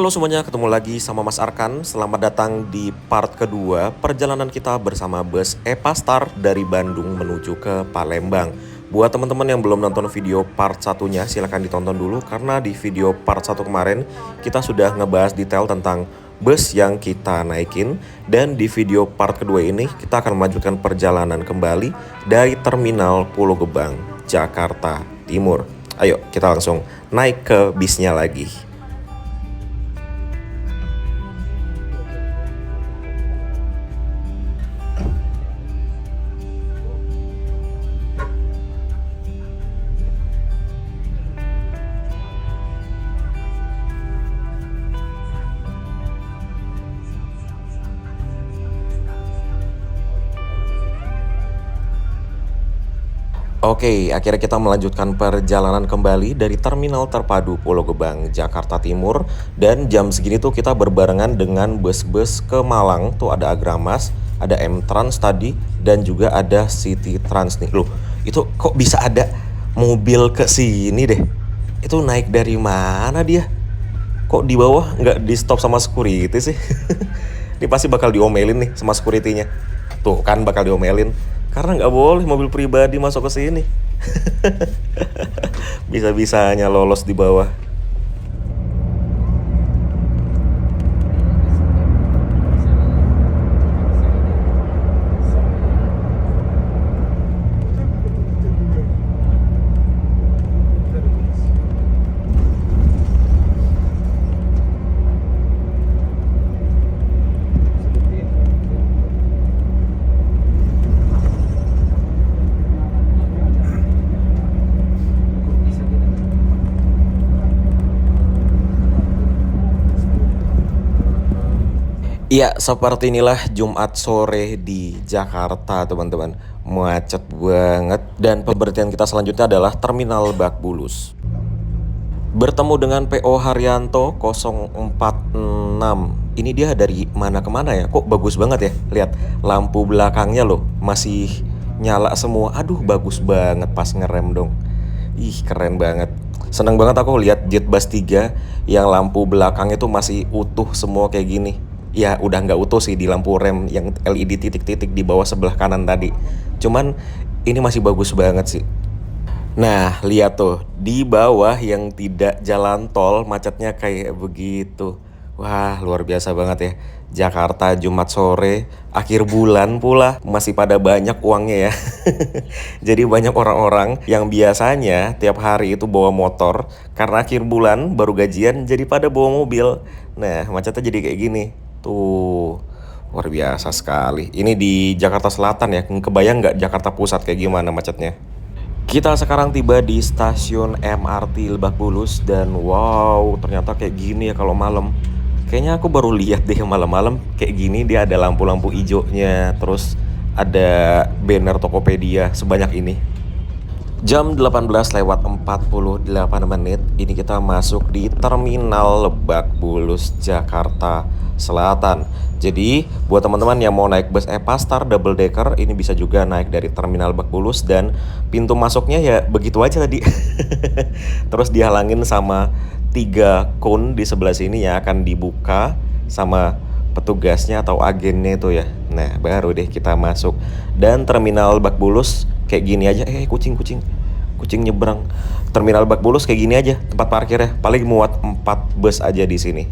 Halo semuanya, ketemu lagi sama Mas Arkan. Selamat datang di part kedua perjalanan kita bersama bus Epastar dari Bandung menuju ke Palembang. Buat teman-teman yang belum nonton video part satunya, silahkan ditonton dulu karena di video part 1 kemarin kita sudah ngebahas detail tentang bus yang kita naikin. Dan di video part kedua ini kita akan melanjutkan perjalanan kembali dari Terminal Pulau Gebang, Jakarta Timur. Ayo kita langsung naik ke bisnya lagi. Oke, akhirnya kita melanjutkan perjalanan kembali dari Terminal Terpadu Pulau Gebang, Jakarta Timur. Dan jam segini tuh kita berbarengan dengan bus-bus ke Malang. Tuh ada Agramas, ada M-Trans tadi, dan juga ada City Trans nih. Loh, itu kok bisa ada mobil ke sini deh? Itu naik dari mana dia? Kok di bawah nggak di stop sama security sih? Ini pasti bakal diomelin nih sama security-nya. Tuh kan bakal diomelin. Karena nggak boleh mobil pribadi masuk ke sini. Bisa-bisanya lolos di bawah. Iya, seperti inilah Jumat sore di Jakarta, teman-teman. Macet banget. Dan pemberhentian kita selanjutnya adalah Terminal Lebak Bulus. Bertemu dengan PO Haryanto 046. Ini dia dari mana ke mana ya? Kok bagus banget ya? Lihat, lampu belakangnya loh masih nyala semua. Aduh, bagus banget pas ngerem dong. Ih, keren banget. Seneng banget aku lihat Jetbus 3 yang lampu belakang itu masih utuh semua kayak gini. Ya udah nggak utuh sih di lampu rem yang LED titik-titik di bawah sebelah kanan tadi. Cuman ini masih bagus banget sih. Nah, lihat tuh, di bawah yang tidak jalan tol macetnya kayak begitu. Wah, luar biasa banget ya. Jakarta Jumat sore, akhir bulan pula, masih pada banyak uangnya ya. Jadi banyak orang-orang yang biasanya tiap hari itu bawa motor, karena akhir bulan baru gajian jadi pada bawa mobil. Nah, macetnya jadi kayak gini. Tuh, luar biasa sekali. Ini di Jakarta Selatan ya, kebayang nggak Jakarta Pusat kayak gimana macetnya? Kita sekarang tiba di stasiun MRT Lebak Bulus dan wow, ternyata kayak gini ya kalau malam. Kayaknya aku baru lihat deh malam-malam kayak gini, dia ada lampu-lampu hijaunya, terus ada banner Tokopedia sebanyak ini. Jam 18:48 menit, ini kita masuk di Terminal Lebak Bulus, Jakarta Selatan. Jadi, buat teman-teman yang mau naik bus Epastar double decker, ini bisa juga naik dari Terminal Lebak Bulus dan pintu masuknya ya begitu aja tadi. Terus dihalangin sama 3 kon di sebelah sini yang akan dibuka sama petugasnya atau agennya itu ya. Nah, baru deh kita masuk. Dan Terminal Lebak Bulus kayak gini aja. Kucing nyebrang. Terminal Lebak Bulus kayak gini aja tempat parkirnya. Paling muat 4 bus aja di sini.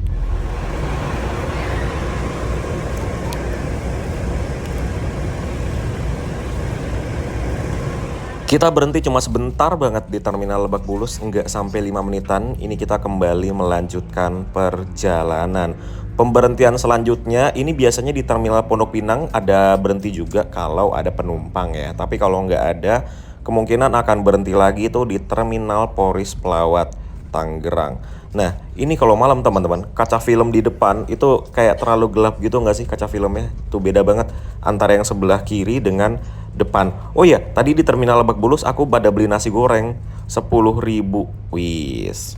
Kita berhenti cuma sebentar banget di Terminal Lebak Bulus, nggak sampai 5 menitan. Ini kita kembali melanjutkan perjalanan. Pemberhentian selanjutnya ini biasanya di Terminal Pondok Pinang ada berhenti juga kalau ada penumpang ya. Tapi kalau nggak ada, kemungkinan akan berhenti lagi tuh di Terminal Poris Pelawat, Tangerang. Nah, ini kalau malam teman-teman, kaca film di depan itu kayak terlalu gelap gitu nggak sih kaca filmnya? Tuh beda banget antara yang sebelah kiri dengan depan. Oh iya, tadi di Terminal Lebak Bulus aku pada beli nasi goreng 10.000. Wis.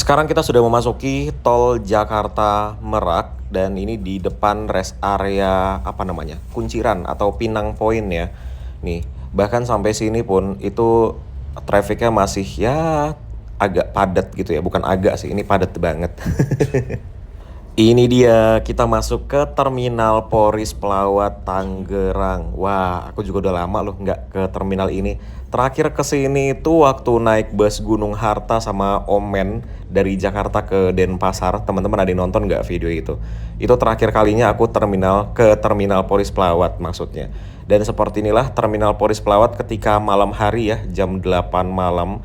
Sekarang kita sudah memasuki tol Jakarta Merak dan ini di depan rest area apa namanya? Kunciran atau Pinang Point ya. Nih, bahkan sampai sini pun itu trafficnya masih ya agak padat gitu ya. Bukan agak sih, ini padat banget. Ini dia, kita masuk ke Terminal Poris Pelawat Tangerang. Wah, aku juga udah lama loh nggak ke terminal ini. Terakhir ke sini itu waktu naik bus Gunung Harta sama Omen dari Jakarta ke Denpasar. Teman-teman ada yang nonton nggak video itu? Itu terakhir kalinya aku ke Terminal Poris Pelawat maksudnya. Dan seperti inilah Terminal Poris Pelawat ketika malam hari ya, jam 8 malam.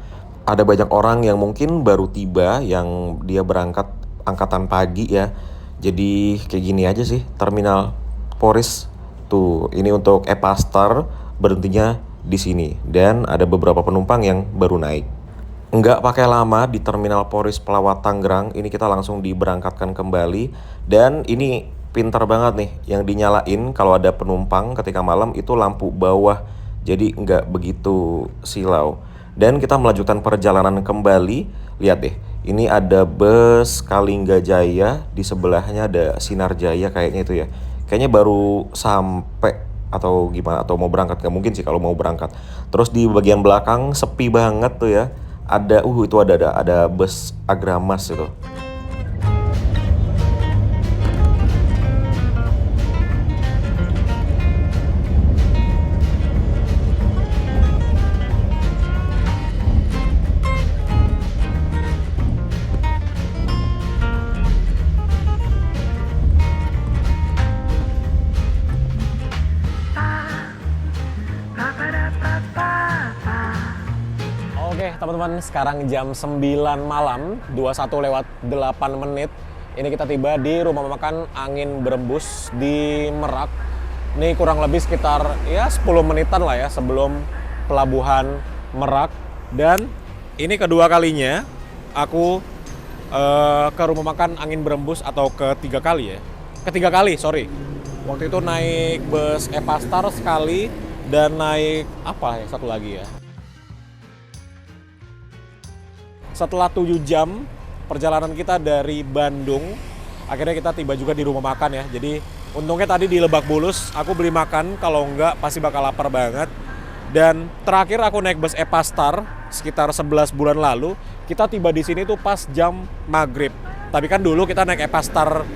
Ada banyak orang yang mungkin baru tiba, yang dia berangkat angkatan pagi ya. Jadi kayak gini aja sih Terminal Poris. Tuh, ini untuk Epastar berhentinya di sini dan ada beberapa penumpang yang baru naik. Nggak pakai lama di Terminal Poris Pelawat Tangerang, ini kita langsung diberangkatkan kembali. Dan ini pintar banget nih, yang dinyalain kalau ada penumpang ketika malam itu lampu bawah. Jadi nggak begitu silau. Dan kita melanjutkan perjalanan kembali. Lihat deh, ini ada bus Kalingga Jaya, di sebelahnya ada Sinar Jaya kayaknya itu ya. Kayaknya baru sampai atau gimana, atau mau berangkat, nggak mungkin sih kalau mau berangkat. Terus di bagian belakang sepi banget tuh ya. Itu ada bus Agramas itu. Oke teman-teman, sekarang jam 9 malam, 21:08. Ini kita tiba di rumah makan Angin Berembus di Merak. Ini kurang lebih sekitar ya 10 menitan lah ya sebelum pelabuhan Merak. Dan ini kedua kalinya aku ke rumah makan Angin Berembus, atau ketiga kali ya. Ketiga kali, sorry. Waktu itu naik bus Epastar sekali dan naik apa ya satu lagi ya. Setelah 7 jam perjalanan kita dari Bandung, akhirnya kita tiba juga di rumah makan ya. Jadi untungnya tadi di Lebak Bulus aku beli makan, kalau enggak pasti bakal lapar banget. Dan terakhir aku naik bus Epastar sekitar 11 bulan lalu, kita tiba di sini tuh pas jam maghrib. Tapi kan dulu kita naik Epastar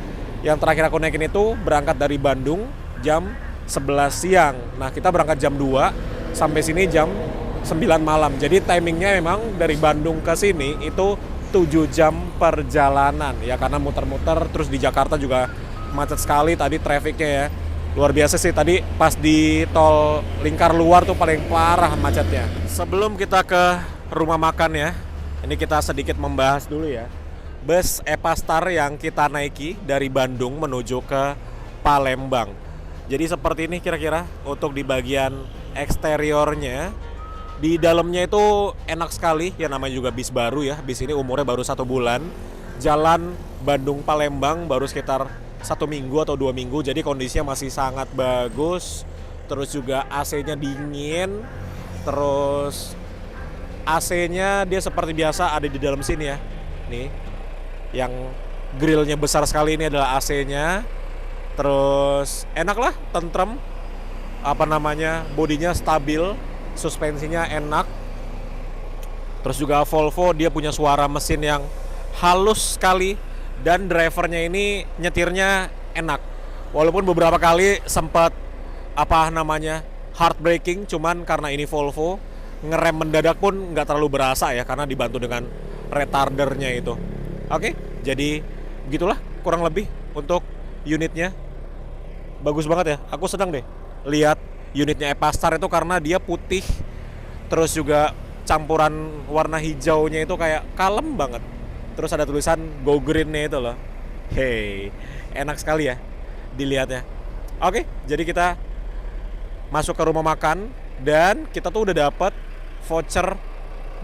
yang terakhir aku naikin itu berangkat dari Bandung jam 11 siang. Nah kita berangkat jam 2 sampai sini jam 9 malam. Jadi timingnya memang dari Bandung ke sini itu 7 jam perjalanan ya, karena muter-muter. Terus di Jakarta juga macet sekali tadi trafficnya ya. Luar biasa sih tadi pas di tol Lingkar Luar tuh paling parah macetnya. Sebelum kita ke rumah makan ya, ini kita sedikit membahas dulu ya. Bus Epastar yang kita naiki dari Bandung menuju ke Palembang. Jadi seperti ini kira-kira untuk di bagian eksteriornya. Di dalamnya itu enak sekali, ya namanya juga bis baru ya. Bis ini umurnya baru 1 bulan. Jalan Bandung-Palembang baru sekitar 1 minggu atau 2 minggu. Jadi kondisinya masih sangat bagus. Terus juga AC-nya dingin. Terus AC-nya dia seperti biasa ada di dalam sini ya. Nih, yang grillnya besar sekali ini adalah AC-nya. Terus enak lah, tentrem. Bodinya stabil. Suspensinya enak. Terus juga Volvo dia punya suara mesin yang halus sekali. Dan drivernya ini nyetirnya enak. Walaupun beberapa kali sempat heartbreaking, cuman karena ini Volvo, ngerem mendadak pun nggak terlalu berasa ya, karena dibantu dengan retardernya itu. Oke, jadi gitulah kurang lebih untuk unitnya. Bagus banget ya, aku senang deh lihat unitnya Epastar itu karena dia putih, terus juga campuran warna hijaunya itu kayak kalem banget. Terus ada tulisan Go Green-nya itu loh. Hey, enak sekali ya dilihatnya. Oke, jadi kita masuk ke rumah makan dan kita tuh udah dapet voucher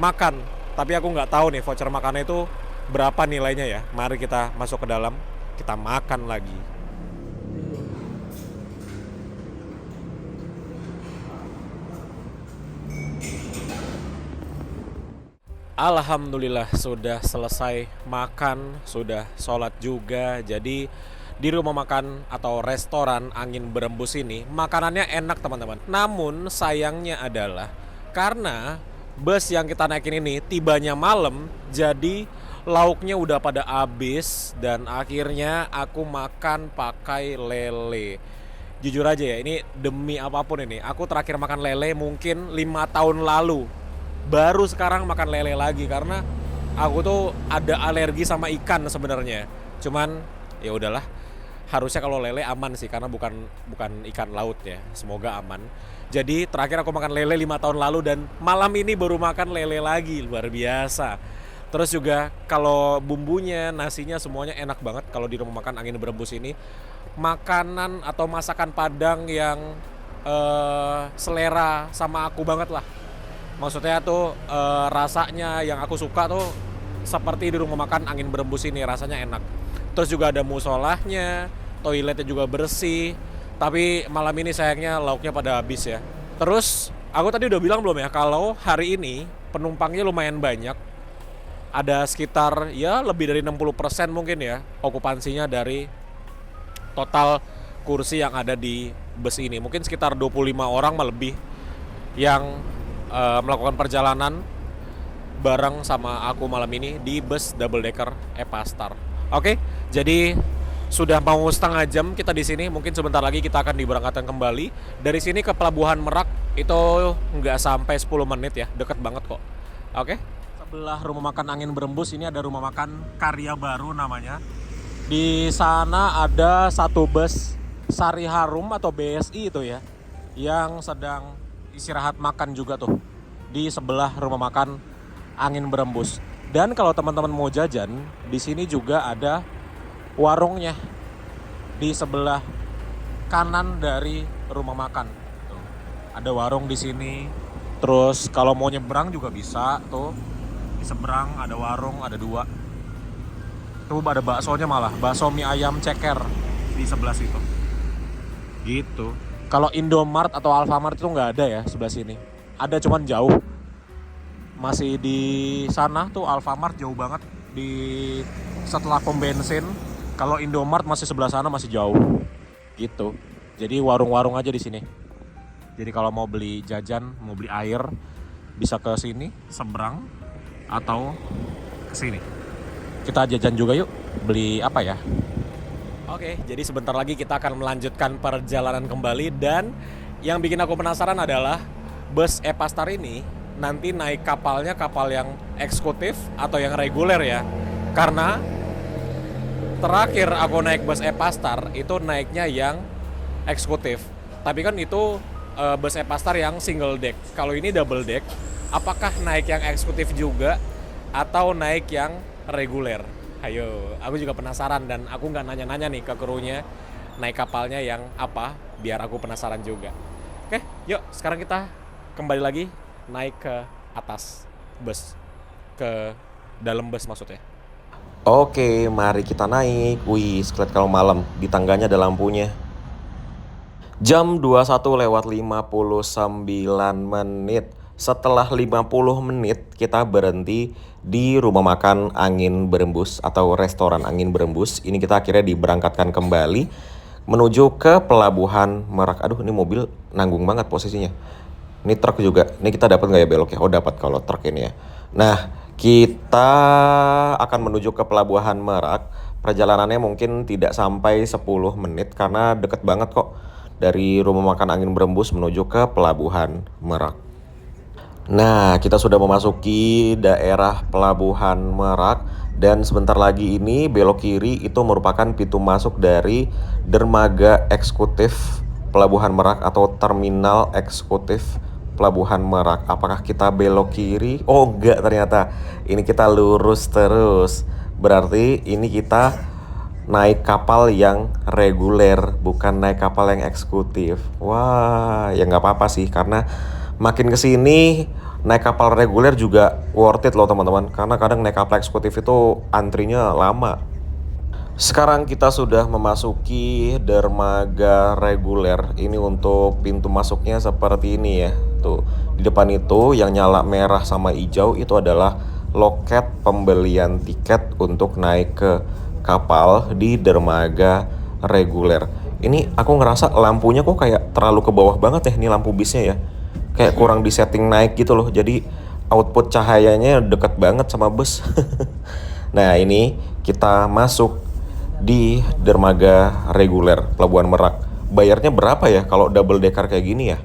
makan. Tapi aku nggak tahu nih voucher makannya itu berapa nilainya ya. Mari kita masuk ke dalam, kita makan lagi. Alhamdulillah sudah selesai makan, sudah sholat juga. Jadi di rumah makan atau restoran Angin Berembus ini makanannya enak teman-teman. Namun sayangnya adalah karena bus yang kita naikin ini tibanya malam, jadi lauknya udah pada habis dan akhirnya aku makan pakai lele. Jujur aja ya, ini demi apapun ini, aku terakhir makan lele mungkin 5 tahun lalu. Baru sekarang makan lele lagi karena aku tuh ada alergi sama ikan sebenarnya. Cuman ya udahlah, harusnya kalau lele aman sih karena bukan ikan laut ya. Semoga aman. Jadi terakhir aku makan lele 5 tahun lalu dan malam ini baru makan lele lagi, luar biasa. Terus juga kalau bumbunya, nasinya semuanya enak banget kalau di rumah makan Angin Berembus ini. Makanan atau masakan Padang yang selera sama aku banget lah. Maksudnya tuh rasanya yang aku suka tuh seperti di rumah makan Angin Berembus ini, rasanya enak. Terus juga ada musolahnya, toiletnya juga bersih. Tapi malam ini sayangnya lauknya pada habis ya. Terus aku tadi udah bilang belum ya kalau hari ini penumpangnya lumayan banyak. Ada sekitar ya lebih dari 60% mungkin ya okupansinya dari total kursi yang ada di bus ini. Mungkin sekitar 25 orang lebih yang melakukan perjalanan bareng sama aku malam ini di bus double decker Epastar. Oke, jadi sudah mau setengah jam kita di sini. Mungkin sebentar lagi kita akan diberangkatkan kembali. Dari sini ke Pelabuhan Merak itu nggak sampai 10 menit ya, deket banget kok. Oke. Sebelah rumah makan Angin Berembus ini ada rumah makan Karya Baru namanya. Di sana ada satu bus Sari Harum atau BSI itu ya, yang sedang istirahat makan juga tuh di sebelah rumah makan Angin Berembus. Dan kalau teman-teman mau jajan, di sini juga ada warungnya di sebelah kanan dari rumah makan. Tuh. Ada warung di sini. Terus kalau mau nyebrang juga bisa tuh. Di seberang ada warung, ada 2. Tuh ada baksonya malah, bakso mie ayam ceker di sebelah situ. Gitu. Kalau Indomart atau Alfamart itu nggak ada ya sebelah sini. Ada cuman jauh. Masih di sana tuh Alfamart jauh banget di setelah pom bensin. Kalau Indomart masih sebelah sana, masih jauh. Gitu. Jadi warung-warung aja di sini. Jadi kalau mau beli jajan, mau beli air bisa ke sini, seberang atau ke sini. Kita jajan juga yuk. Beli apa ya? Oke, jadi sebentar lagi kita akan melanjutkan perjalanan kembali. Dan yang bikin aku penasaran adalah bus Epastar ini nanti naik kapalnya kapal yang eksekutif atau yang reguler ya. Karena terakhir aku naik bus Epastar itu naiknya yang eksekutif. Tapi kan itu bus Epastar yang single deck. Kalau ini double deck, apakah naik yang eksekutif juga atau naik yang reguler? Ayo, aku juga penasaran dan aku nggak nanya-nanya nih ke krunya naik kapalnya yang apa, biar aku penasaran juga. Oke, yuk sekarang kita kembali lagi naik ke atas bus, ke dalam bus maksudnya. Oke, mari kita naik. Wih, sekalian kalau malam di tangganya ada lampunya. Jam 21:59 menit. Setelah 50 menit kita berhenti di rumah makan Angin Berembus atau restoran Angin Berembus. Ini kita akhirnya diberangkatkan kembali menuju ke Pelabuhan Merak. Aduh, ini mobil nanggung banget posisinya. Ini truk juga. Ini kita dapat nggak ya beloknya? Oh, dapat kalau truk ini ya. Nah, kita akan menuju ke Pelabuhan Merak. Perjalanannya mungkin tidak sampai 10 menit karena deket banget kok dari rumah makan Angin Berembus menuju ke Pelabuhan Merak. Nah, kita sudah memasuki daerah Pelabuhan Merak dan sebentar lagi ini belok kiri itu merupakan pintu masuk dari dermaga eksekutif Pelabuhan Merak atau terminal eksekutif Pelabuhan Merak. Apakah kita belok kiri? Oh enggak, ternyata ini kita lurus terus. Berarti ini kita naik kapal yang reguler, bukan naik kapal yang eksekutif. Wah, ya nggak apa-apa sih karena makin kesini naik kapal reguler juga worth it loh teman-teman. Karena kadang naik kapal eksekutif itu antrinya lama. Sekarang kita sudah memasuki dermaga reguler. Ini untuk pintu masuknya seperti ini ya. Tuh, di depan itu yang nyala merah sama hijau itu adalah loket pembelian tiket untuk naik ke kapal di dermaga reguler. Ini aku ngerasa lampunya kok kayak terlalu ke bawah banget ya, ini lampu bisnya ya. Kayak kurang disetting naik gitu loh. Jadi output cahayanya deket banget sama bus. Nah, ini kita masuk di dermaga reguler Pelabuhan Merak. Bayarnya berapa ya kalau double decker kayak gini ya?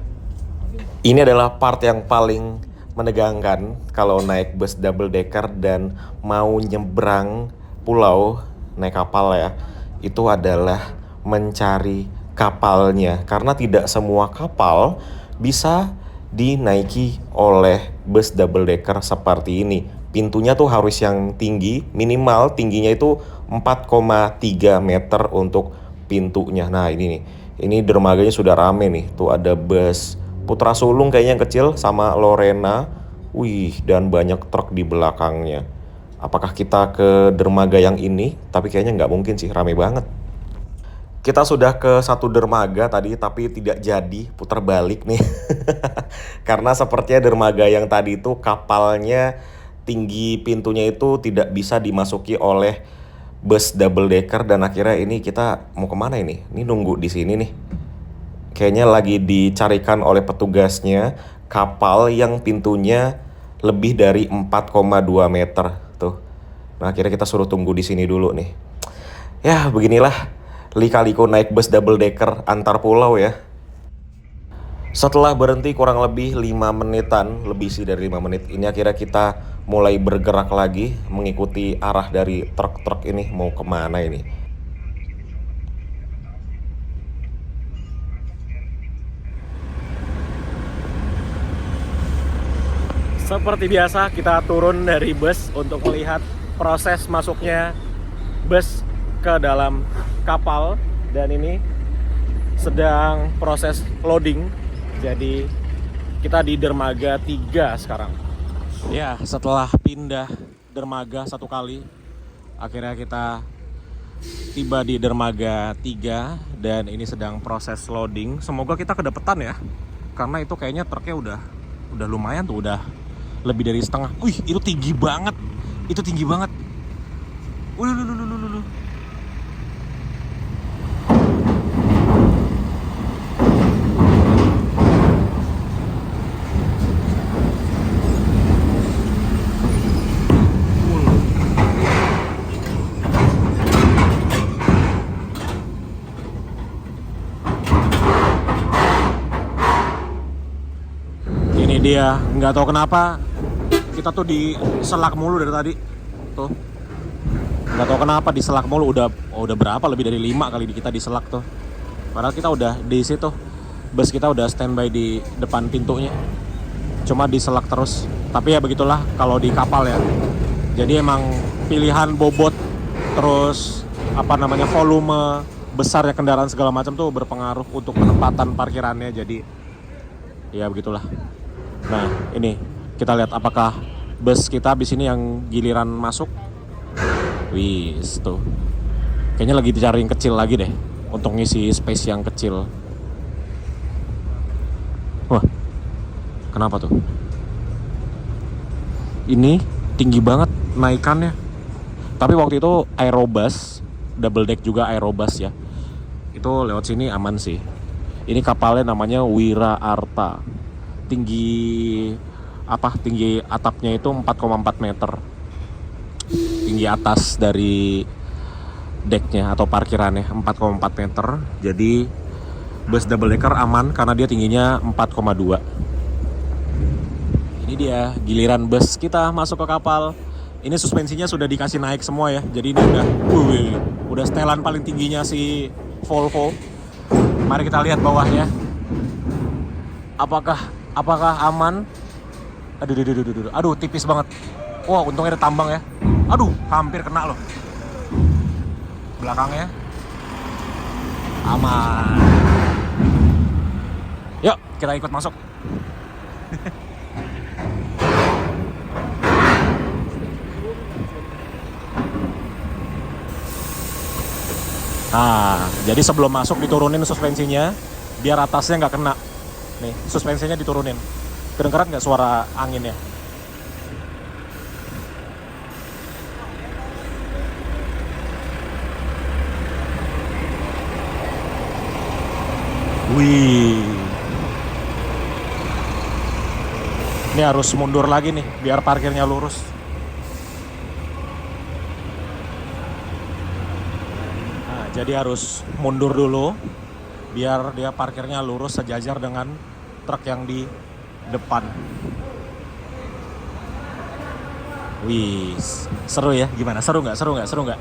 Ini adalah part yang paling menegangkan kalau naik bus double decker dan mau nyebrang pulau naik kapal ya. Itu adalah mencari kapalnya, karena tidak semua kapal bisa dinaiki oleh bus double decker seperti ini. Pintunya tuh harus yang tinggi, minimal tingginya itu 4,3 meter untuk pintunya. Nah, ini nih. Ini dermaganya sudah rame nih. Tuh ada bus Putra Sulung kayaknya yang kecil sama Lorena. Wih, dan banyak truk di belakangnya. Apakah kita ke dermaga yang ini? Tapi kayaknya nggak mungkin sih, rame banget. Kita sudah ke satu dermaga tadi, tapi tidak jadi, putar balik nih. Karena sepertinya dermaga yang tadi itu kapalnya tinggi, pintunya itu tidak bisa dimasuki oleh bus double decker, dan akhirnya ini kita mau kemana ini? Ini nunggu di sini nih. Kayaknya lagi dicarikan oleh petugasnya kapal yang pintunya lebih dari 4,2 meter tuh. Nah, akhirnya kita suruh tunggu di sini dulu nih. Ya, beginilah lika-liku naik bus double decker antar pulau ya. Setelah berhenti kurang lebih 5 menitan, lebih sih dari 5 menit, ini akhirnya kita mulai bergerak lagi mengikuti arah dari truk-truk ini mau kemana ini. Seperti biasa kita turun dari bus untuk melihat proses masuknya bus ke dalam kapal, dan ini sedang proses loading. Jadi kita di dermaga 3 sekarang. Ya, setelah pindah dermaga satu kali, akhirnya kita tiba di dermaga 3 dan ini sedang proses loading. Semoga kita kedapetan ya. Karena itu kayaknya truknya udah lumayan tuh, udah lebih dari setengah. Wih, itu tinggi banget. Itu tinggi banget. Ini dia, nggak tahu kenapa kita tuh diselak mulu dari tadi. Tuh. Nggak tahu kenapa diselak mulu, udah berapa, lebih dari 5 kali kita diselak tuh. Padahal kita udah di situ. Bus kita udah standby di depan pintunya. Cuma diselak terus. Tapi ya begitulah kalau di kapal ya. Jadi emang pilihan bobot terus volume besar ya kendaraan segala macam tuh berpengaruh untuk penempatan parkirannya. Jadi ya begitulah. Nah, ini kita lihat apakah bus kita habis ini yang giliran masuk. Wis tuh. Kayaknya lagi dicari yang kecil lagi deh untuk ngisi space yang kecil. Wah. Kenapa tuh? Ini tinggi banget naikannya. Tapi waktu itu aerobus, double deck juga aerobus ya. Itu lewat sini aman sih. Ini kapalnya namanya Wira Arta. Tinggi atapnya itu 4,4 meter. Tinggi atas dari decknya atau parkirannya 4,4 meter. Jadi bus double decker aman karena dia tingginya 4,2. Ini dia giliran bus kita masuk ke kapal. Ini suspensinya sudah dikasih naik semua ya. Jadi ini udah setelan paling tingginya si Volvo. Mari kita lihat bawahnya. Apakah aman? Aduh, tipis banget. Wah, untungnya ada tambang ya. Aduh, hampir kena loh. Belakangnya aman. Yuk, kita ikut masuk. Nah, jadi sebelum masuk diturunin suspensinya biar atasnya nggak kena. Nih, suspensinya diturunin. Kedengeran nggak suara anginnya? Wih. Ini harus mundur lagi nih biar parkirnya lurus. Nah, jadi harus mundur dulu biar dia parkirnya lurus sejajar dengan truk yang di depan. Wih, seru ya? Gimana? Seru nggak? Seru nggak? Seru nggak?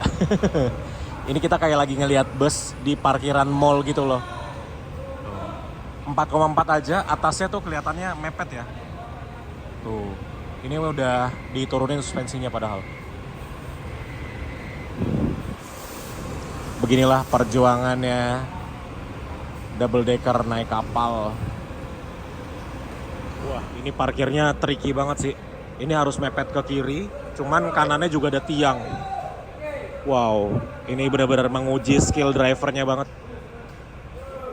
Ini kita kayak lagi ngelihat bus di parkiran mall gitu loh. 4,4 aja, atasnya tuh kelihatannya mepet ya. Tuh, ini udah diturunin suspensinya padahal. Beginilah perjuangannya double decker naik kapal. Wah, ini parkirnya tricky banget sih. Ini harus mepet ke kiri, cuman kanannya juga ada tiang. Wow, ini benar-benar menguji skill drivernya banget.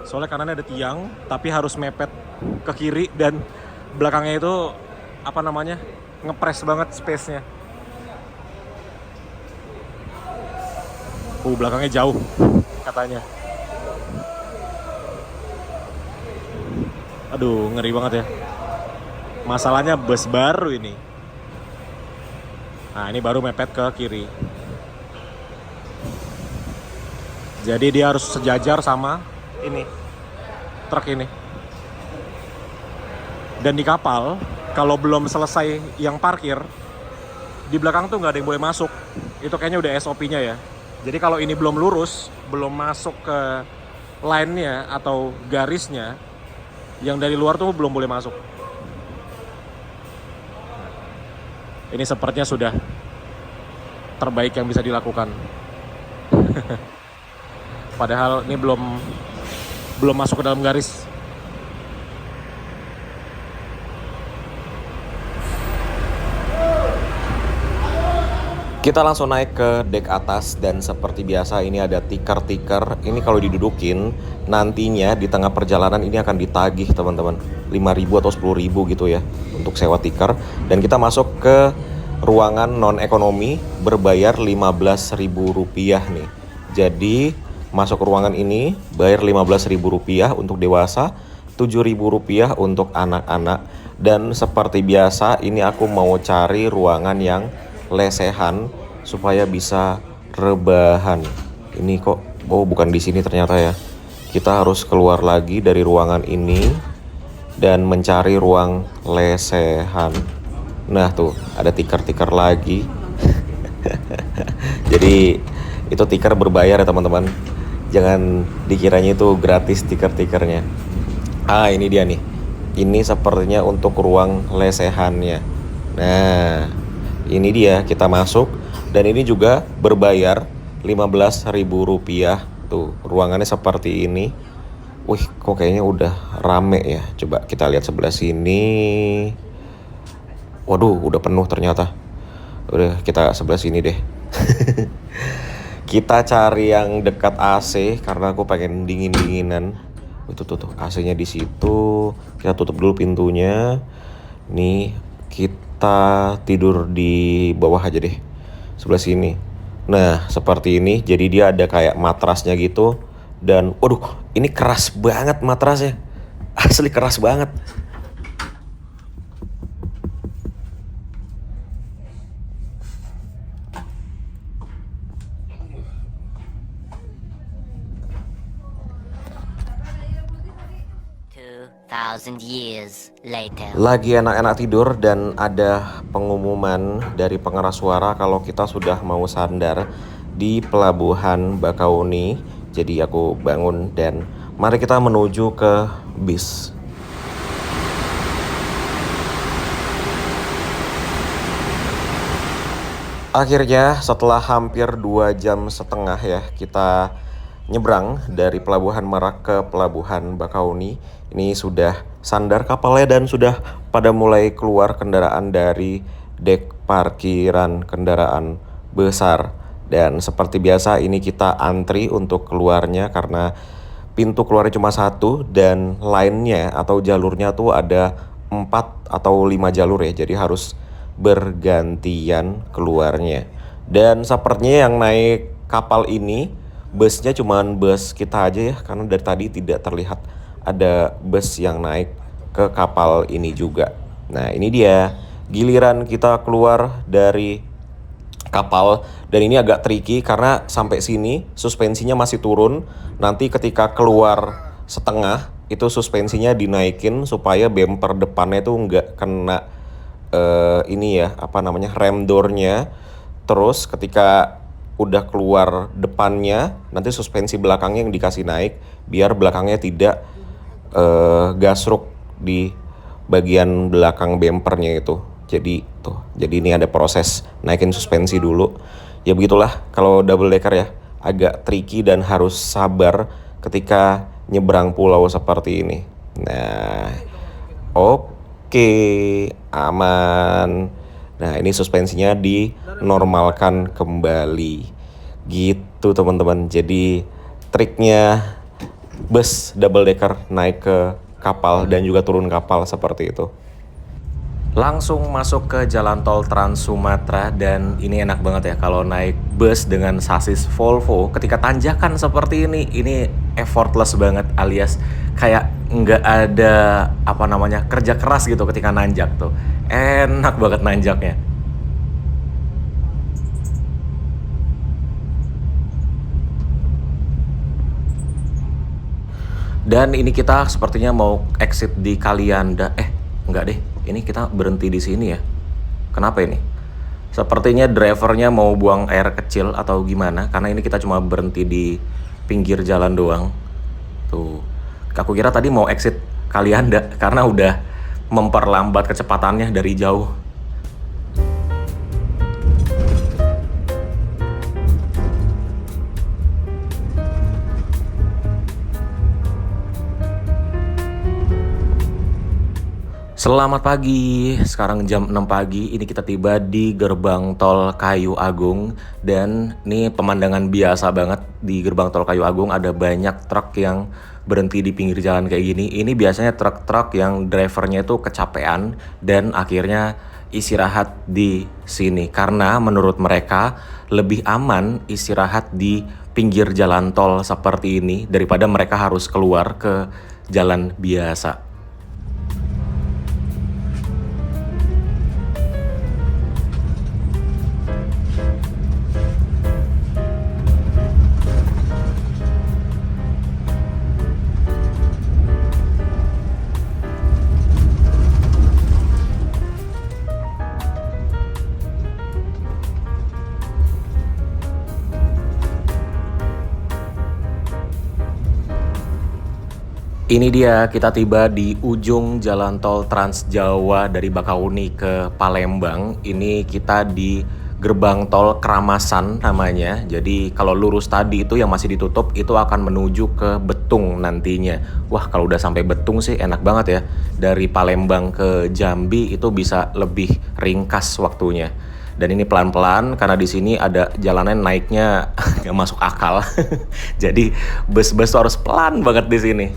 Soalnya kanannya ada tiang, tapi harus mepet ke kiri dan belakangnya itu apa namanya, ngepres banget space-nya. Belakangnya jauh katanya. Aduh, ngeri banget ya. Masalahnya bus baru ini. Nah, ini baru mepet ke kiri. Jadi dia harus sejajar sama ini, truk ini. Dan di kapal, kalau belum selesai yang parkir, di belakang tuh nggak ada yang boleh masuk. Itu kayaknya udah SOP-nya ya. Jadi kalau ini belum lurus, belum masuk ke line-nya atau garisnya, yang dari luar tuh belum boleh masuk. Ini sepertinya sudah terbaik yang bisa dilakukan. Padahal ini belum masuk ke dalam garis. Kita langsung naik ke dek atas dan seperti biasa ini ada tikar-tikar. Ini kalau didudukin nantinya di tengah perjalanan ini akan ditagih teman-teman 5.000 atau 10.000 gitu ya untuk sewa tikar. Dan kita masuk ke ruangan non ekonomi berbayar Rp15.000 nih. Jadi masuk ke ruangan ini bayar Rp15.000 untuk dewasa, Rp7.000 untuk anak-anak. Dan seperti biasa ini aku mau cari ruangan yang lesehan supaya bisa rebahan. Ini kok bukan di sini ternyata ya. Kita harus keluar lagi dari ruangan ini dan mencari ruang lesehan. Nah tuh ada tikar-tikar lagi. Jadi itu tikar berbayar ya teman-teman. Jangan dikiranya itu gratis tikar-tikarnya. Ah, ini dia nih. Ini sepertinya untuk ruang lesehannya. Nah, ini dia, kita masuk. Dan ini juga berbayar Rp15.000. Tuh, ruangannya seperti ini. Wih, kok kayaknya udah rame ya. Coba kita lihat sebelah sini. Waduh, udah penuh ternyata. Udah, kita sebelah sini deh. Kita cari yang dekat AC karena aku pengen dingin-dinginan. Tuh AC-nya di situ. Kita tutup dulu pintunya. Nih, kita tidur di bawah aja deh. Sebelah sini. Nah, seperti ini. Jadi dia ada kayak matrasnya gitu. Dan waduh, ini keras banget matrasnya. Asli keras banget. 2,000 years later. Lagi enak-enak tidur dan ada pengumuman dari pengeras suara kalau kita sudah mau sandar di Pelabuhan Bakauni. Jadi aku bangun dan mari kita menuju ke bis. Akhirnya setelah hampir 2,5 jam ya kita nyebrang dari Pelabuhan Merak ke Pelabuhan Bakauni. Ini sudah sandar kapalnya dan sudah pada mulai keluar kendaraan dari dek parkiran kendaraan besar. Dan seperti biasa ini kita antri untuk keluarnya karena pintu keluarnya cuma satu dan lainnya atau jalurnya tuh ada 4 atau 5 jalur ya. Jadi harus bergantian keluarnya. Dan sepertinya yang naik kapal ini busnya cuman bus kita aja ya, karena dari tadi tidak terlihat ada bus yang naik ke kapal ini juga. Nah ini dia giliran kita keluar dari kapal, dan ini agak tricky karena sampai sini suspensinya masih turun. Nanti ketika keluar setengah itu suspensinya dinaikin supaya bumper depannya tuh nggak kena ini ya apa namanya rem door-nya. Terus ketika udah keluar depannya, nanti suspensi belakangnya yang dikasih naik biar belakangnya tidak gasruk di bagian belakang bumpernya itu. Jadi tuh, jadi ini ada proses naikin suspensi dulu. Ya begitulah kalau double decker ya, agak tricky dan harus sabar ketika nyebrang pulau seperti ini. Nah, oke, aman. Nah, ini suspensinya dinormalkan kembali. Gitu teman-teman. Jadi triknya bus double decker naik ke kapal dan juga turun kapal seperti itu. Langsung masuk ke jalan tol Trans Sumatera, dan ini enak banget ya kalau naik bus dengan sasis Volvo ketika tanjakan seperti ini effortless banget, alias kayak nggak ada apa namanya kerja keras gitu ketika nanjak tuh. Enak banget nanjaknya. Dan ini kita sepertinya mau exit di Kalianda. Enggak deh. Ini kita berhenti di sini ya. Kenapa ini? Sepertinya drivernya mau buang air kecil atau gimana, karena ini kita cuma berhenti di pinggir jalan doang. Tuh. Aku kira tadi mau exit Kalianda karena udah memperlambat kecepatannya dari jauh. Selamat pagi, sekarang jam 6 pagi, ini kita tiba di gerbang tol Kayu Agung. Dan ini pemandangan biasa banget, di gerbang tol Kayu Agung ada banyak truk yang berhenti di pinggir jalan kayak gini. Ini biasanya truk-truk yang drivernya itu kecapean dan akhirnya istirahat di sini. Karena menurut mereka lebih aman istirahat di pinggir jalan tol seperti ini daripada mereka harus keluar ke jalan biasa. Ini dia, kita tiba di ujung jalan tol Trans Jawa dari Bakahuni ke Palembang. Ini kita di gerbang tol Kramasan namanya. Jadi kalau lurus tadi itu yang masih ditutup itu akan menuju ke Betung nantinya. Wah, kalau udah sampai Betung sih enak banget ya. Dari Palembang ke Jambi itu bisa lebih ringkas waktunya. Dan ini pelan-pelan karena di sini ada jalanan naiknya nggak masuk akal. Jadi bus-bus harus pelan banget di sini.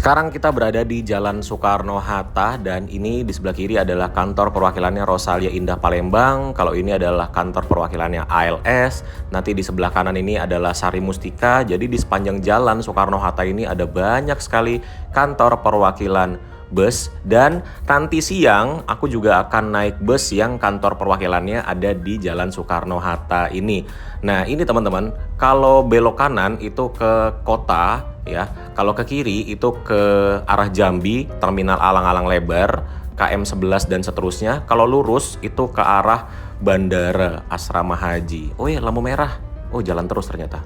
Sekarang kita berada di Jalan Soekarno-Hatta, dan ini di sebelah kiri adalah kantor perwakilannya Rosalia Indah Palembang. Kalau ini adalah kantor perwakilannya ALS. Nanti di sebelah kanan ini adalah Sari Mustika. Jadi di sepanjang Jalan Soekarno-Hatta ini ada banyak sekali kantor perwakilan bus. Dan nanti siang aku juga akan naik bus yang kantor perwakilannya ada di Jalan Soekarno-Hatta ini. Nah ini teman-teman, kalau belok kanan itu ke kota ya, kalau ke kiri itu ke arah Jambi, Terminal Alang-Alang Lebar, KM 11 dan seterusnya. Kalau lurus itu ke arah Bandara Asrama Haji. Oh ya, lampu merah. Oh, jalan terus ternyata.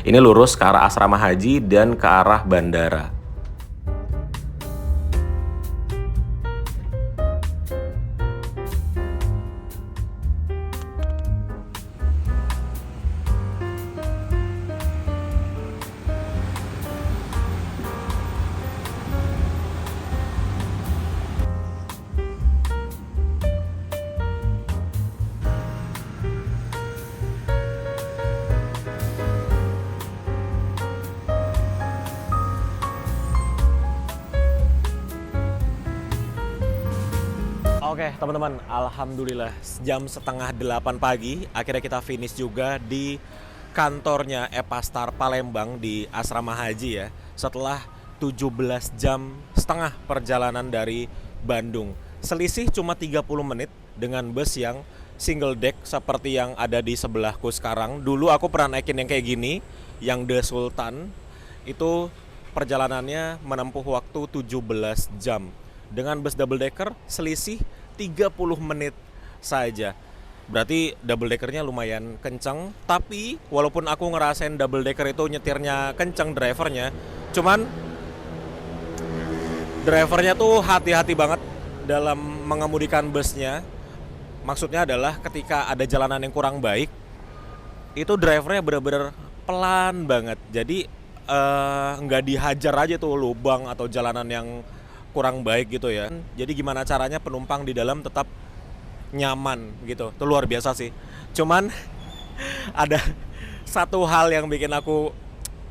Ini lurus ke arah Asrama Haji dan ke arah bandara. Oke teman-teman, alhamdulillah jam setengah 8 pagi akhirnya kita finish juga di kantornya Epastar Palembang di Asrama Haji ya. Setelah 17 jam setengah perjalanan dari Bandung. Selisih cuma 30 menit dengan bus yang single deck seperti yang ada di sebelahku sekarang. Dulu aku pernah naikin yang kayak gini, yang The Sultan. Itu perjalanannya menempuh waktu 17 jam. Dengan bus double decker selisih 30 menit saja. Berarti double deckernya lumayan kenceng. Tapi walaupun aku ngerasain double decker itu nyetirnya kenceng drivernya, cuman drivernya tuh hati-hati banget dalam mengemudikan busnya. Maksudnya adalah ketika ada jalanan yang kurang baik, itu drivernya bener-bener pelan banget. Jadi nggak dihajar aja tuh lubang atau jalanan yang kurang baik gitu ya. Jadi gimana caranya penumpang di dalam tetap nyaman gitu. Itu luar biasa sih. Cuman ada satu hal yang bikin aku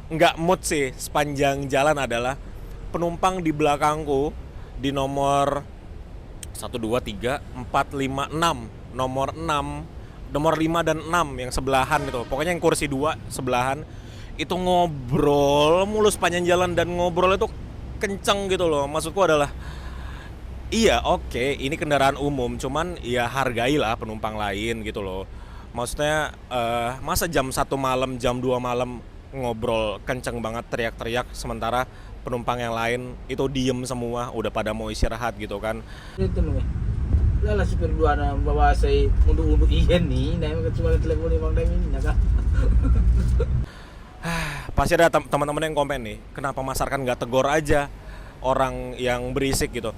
nggak mood sih sepanjang jalan adalah penumpang di belakangku di nomor 1, 2, 3, 4, 5, 6. Nomor 5 dan 6 yang sebelahan gitu. Pokoknya yang kursi 2 sebelahan itu ngobrol mulu sepanjang jalan dan ngobrol itu kenceng gitu loh. Maksudku adalah iya oke, ini kendaraan umum, cuman ya hargailah penumpang lain gitu loh. Maksudnya masa jam 1 malam, jam 2 malam ngobrol kenceng banget teriak-teriak sementara penumpang yang lain itu diem semua udah pada mau istirahat gitu kan. Itu loh. Lah supir dua na bawa saya untuk iya nih, nah cuma telepon Bang Damin ya kah? Pasti ada teman-teman yang komen nih, kenapa Mas Arkan nggak tegur aja orang yang berisik gitu.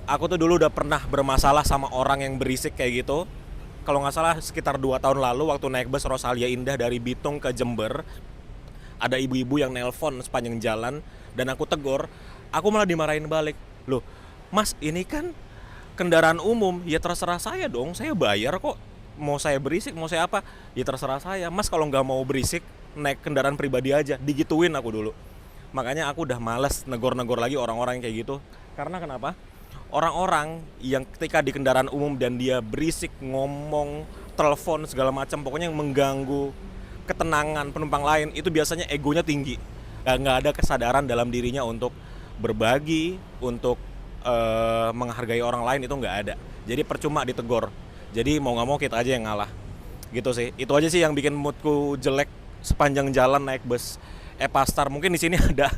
Aku tuh dulu udah pernah bermasalah sama orang yang berisik kayak gitu. Kalau nggak salah sekitar 2 tahun lalu waktu naik bus Rosalia Indah dari Bitung ke Jember, ada ibu-ibu yang nelpon sepanjang jalan dan aku tegur, aku malah dimarahin balik. Loh, Mas ini kan kendaraan umum, ya terserah saya dong, saya bayar kok. Mau saya berisik, mau saya apa, ya terserah saya. Mas kalau nggak mau berisik, naik kendaraan pribadi aja, digituin aku dulu. Makanya aku udah males negor-negor lagi orang-orang yang kayak gitu. Karena kenapa? Orang-orang yang ketika di kendaraan umum dan dia berisik, ngomong, telepon segala macam, pokoknya yang mengganggu ketenangan penumpang lain, itu biasanya egonya tinggi. Nggak ada kesadaran dalam dirinya untuk berbagi, untuk menghargai orang lain, itu nggak ada. Jadi percuma ditegur. Jadi mau nggak mau kita aja yang ngalah. Gitu sih. Itu aja sih yang bikin moodku jelek sepanjang jalan naik bus Epastar. Mungkin di sini ada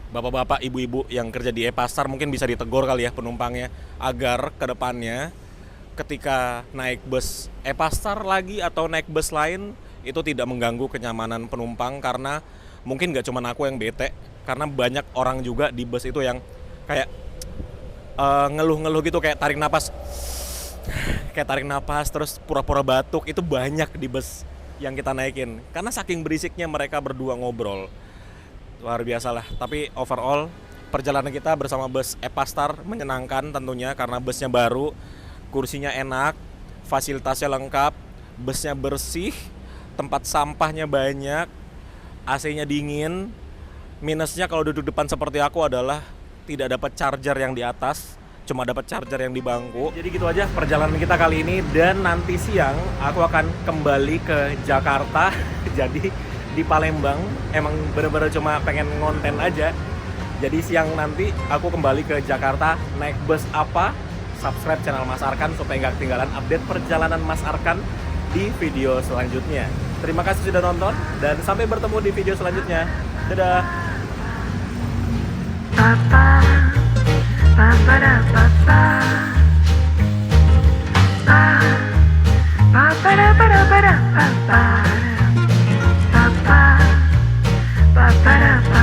bapak-bapak, ibu-ibu yang kerja di Epastar mungkin bisa ditegur kali ya penumpangnya agar kedepannya ketika naik bus Epastar lagi atau naik bus lain itu tidak mengganggu kenyamanan penumpang, karena mungkin nggak cuma aku yang bete, karena banyak orang juga di bus itu yang kayak ngeluh-ngeluh gitu, kayak tarik napas terus pura-pura batuk. Itu banyak di bus yang kita naikin karena saking berisiknya mereka berdua ngobrol. Luar biasa lah. Tapi overall perjalanan kita bersama bus Epastar menyenangkan tentunya, karena busnya baru, kursinya enak, fasilitasnya lengkap, busnya bersih, tempat sampahnya banyak, AC-nya dingin. Minusnya kalau duduk depan seperti aku adalah tidak dapat charger yang di atas, cuma dapat charger yang di bangku. Jadi gitu aja perjalanan kita kali ini, dan nanti siang aku akan kembali ke Jakarta. Jadi di Palembang emang bener-bener cuma pengen ngonten aja. Jadi siang nanti aku kembali ke Jakarta naik bus apa. Subscribe channel Mas Arkan supaya nggak ketinggalan update perjalanan Mas Arkan di video selanjutnya. Terima kasih sudah nonton dan sampai bertemu di video selanjutnya. Dadah. Papa, papa da papa, papa da papa da papa, papa, papa da papa.